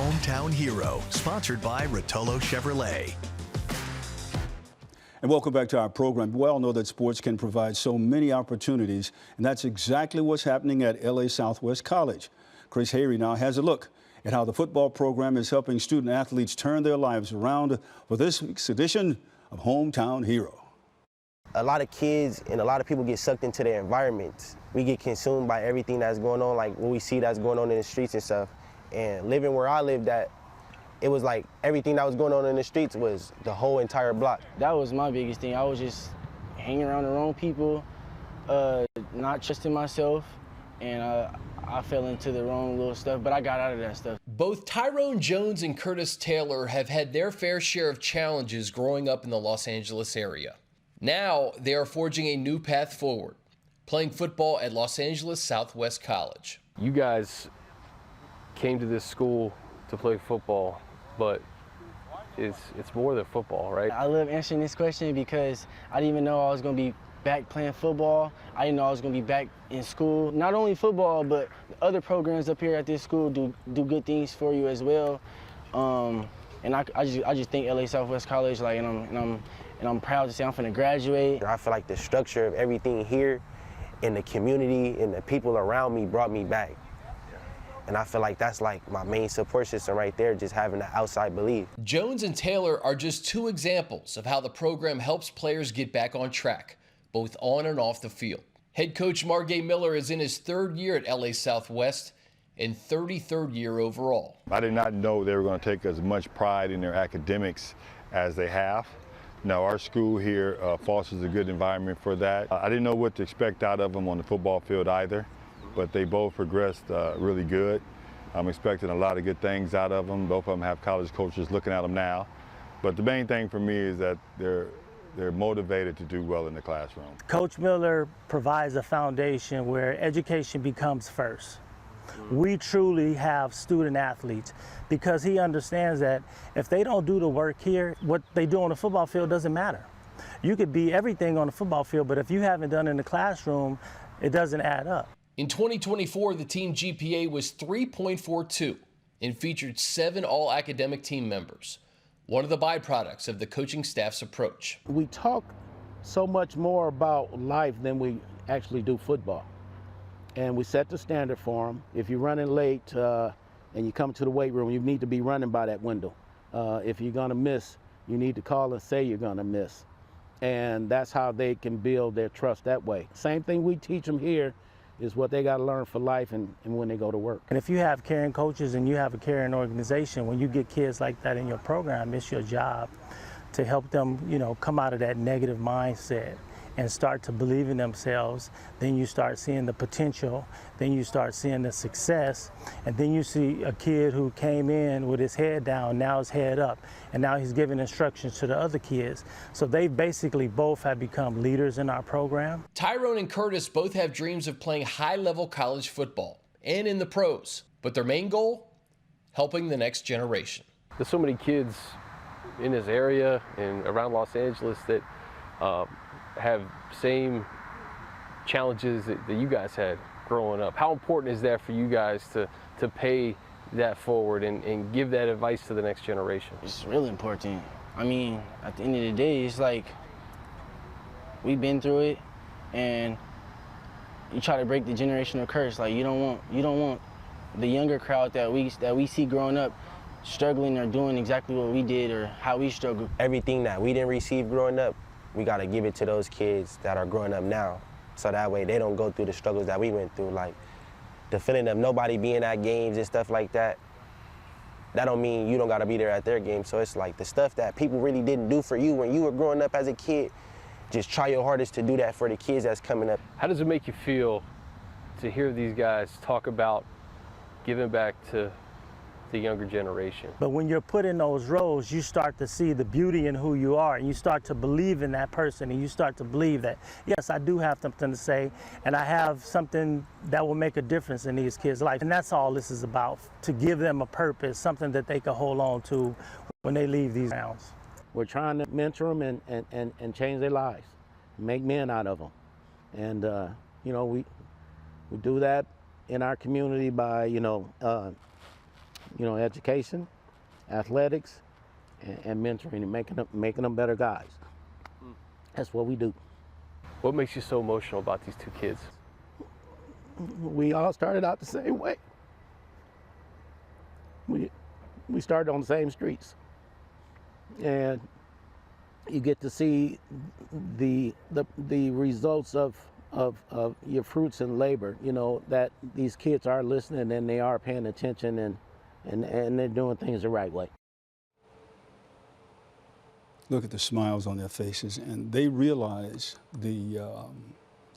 Hometown Hero, sponsored by Rotolo Chevrolet. And welcome back to our program. We all know that sports can provide so many opportunities, and that's exactly what's happening at LA Southwest College. Chris Hayre now has a look at how the football program is helping student athletes turn their lives around for this week's edition of Hometown Hero. A lot of kids and a lot of people get sucked into their environments. We get consumed by everything that's going on, like what we see that's going on in the streets and stuff. And living where I lived at, it was like everything that was going on in the streets was the whole entire block. That was my biggest thing. I was just hanging around the wrong people, not trusting myself, and I fell into the wrong little stuff, but I got out of that stuff. Both Tyrone Jones and Curtis Taylor have had their fair share of challenges growing up in the Los Angeles area. Now they are forging a new path forward, playing football at Los Angeles Southwest College. You guys came to this school to play football, but it's more than football, right? I love answering this question because I didn't even know I was going to be back playing football. I didn't know I was going to be back in school. Not only football, but other programs up here at this school do good things for you as well. And I just think LA Southwest College, like, and I'm proud to say I'm finna graduate. I feel like the structure of everything here and the community and the people around me brought me back. And I feel like that's like my main support system right there, just having the outside belief. Jones and Taylor are just two examples of how the program helps players get back on track, both on and off the field. Head coach Margay Miller is in his third year at LA Southwest and 33rd year overall. I did not know they were going to take as much pride in their academics as they have. Now, our school here fosters a good environment for that. I didn't know what to expect out of them on the football field either, but they both progressed really good. I'm expecting a lot of good things out of them. Both of them have college coaches looking at them now. But the main thing for me is that they're motivated to do well in the classroom. Coach Miller provides a foundation where education becomes first. We truly have student athletes because he understands that if they don't do the work here, what they do on the football field doesn't matter. You could be everything on the football field, but if you haven't done it in the classroom, it doesn't add up. In 2024, the team GPA was 3.42 and featured 7 all-academic team members, one of the byproducts of the coaching staff's approach. We talk so much more about life than we actually do football. And we set the standard for them. If you're running late and you come to the weight room, you need to be running by that window. If you're gonna miss, you need to call and say you're gonna miss. And that's how they can build their trust that way. Same thing we teach them here is what they gotta learn for life and when they go to work. And if you have caring coaches and you have a caring organization, when you get kids like that in your program, it's your job to help them, come out of that negative mindset and start to believe in themselves. Then you start seeing the potential, then you start seeing the success, and then you see a kid who came in with his head down, now his head up, and now he's giving instructions to the other kids. So they basically both have become leaders in our program. Tyrone and Curtis both have dreams of playing high-level college football and in the pros, but their main goal, helping the next generation. There's so many kids in this area and around Los Angeles that have same challenges that you guys had growing up. How important is that for you guys to pay that forward and give that advice to the next generation? It's really important. I mean, at the end of the day, it's like we've been through it, and you try to break the generational curse. Like you don't want the younger crowd that we see growing up struggling or doing exactly what we did or how we struggled. Everything that we didn't receive growing up, we gotta give it to those kids that are growing up now. So that way they don't go through the struggles that we went through. Like the feeling of nobody being at games and stuff like that, that don't mean you don't gotta be there at their games. So it's like the stuff that people really didn't do for you when you were growing up as a kid, just try your hardest to do that for the kids that's coming up. How does it make you feel to hear these guys talk about giving back to the younger generation? But when you're put in those roles, you start to see the beauty in who you are, and you start to believe in that person, and you start to believe that, yes, I do have something to say, and I have something that will make a difference in these kids' life. And that's all this is about, to give them a purpose, something that they can hold on to when they leave these grounds. We're trying to mentor them and change their lives, make men out of them. And, we do that in our community by, You know, education, athletics, and mentoring, and making them better guys. That's what we do. What makes you so emotional about these two kids? We all started out the same way. We started on the same streets, and you get to see the results of your fruits and labor. You know, that these kids are listening and they are paying attention, and they're doing things the right way. Look at the smiles on their faces, and they realize the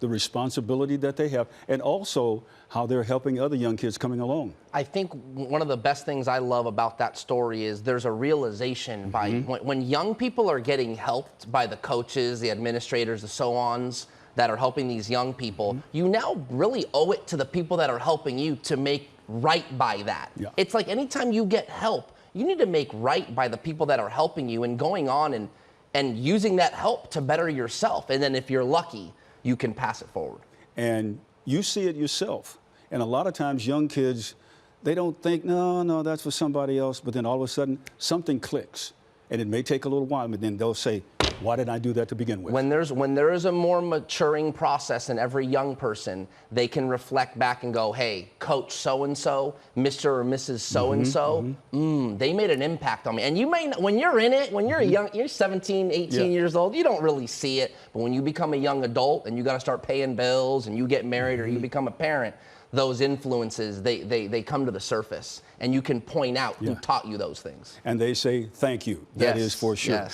responsibility that they have, and also how they're helping other young kids coming along. I think one of the best things I love about that story is there's a realization by when young people are getting helped by the coaches, the administrators, the so-ons that are helping these young people, you now really owe it to the people that are helping you to make right by that. Yeah. It's like anytime you get help, you need to make right by the people that are helping you and going on and using that help to better yourself. And then if you're lucky, you can pass it forward. And you see it yourself. And a lot of times young kids, they don't think, no, that's for somebody else. But then all of a sudden, something clicks. And it may take a little while, but then they'll say, why did I do that to begin with? When there is a more maturing process in every young person, they can reflect back and go, hey, Coach so-and-so, Mr. or Mrs. so-and-so, they made an impact on me. And you may, when you're in it, when you're young, you're 17, 18 years old, you don't really see it. But when you become a young adult and you got to start paying bills and you get married or you become a parent, those influences, they come to the surface. And you can point out who taught you those things. And they say, thank you. That is for sure. Yes.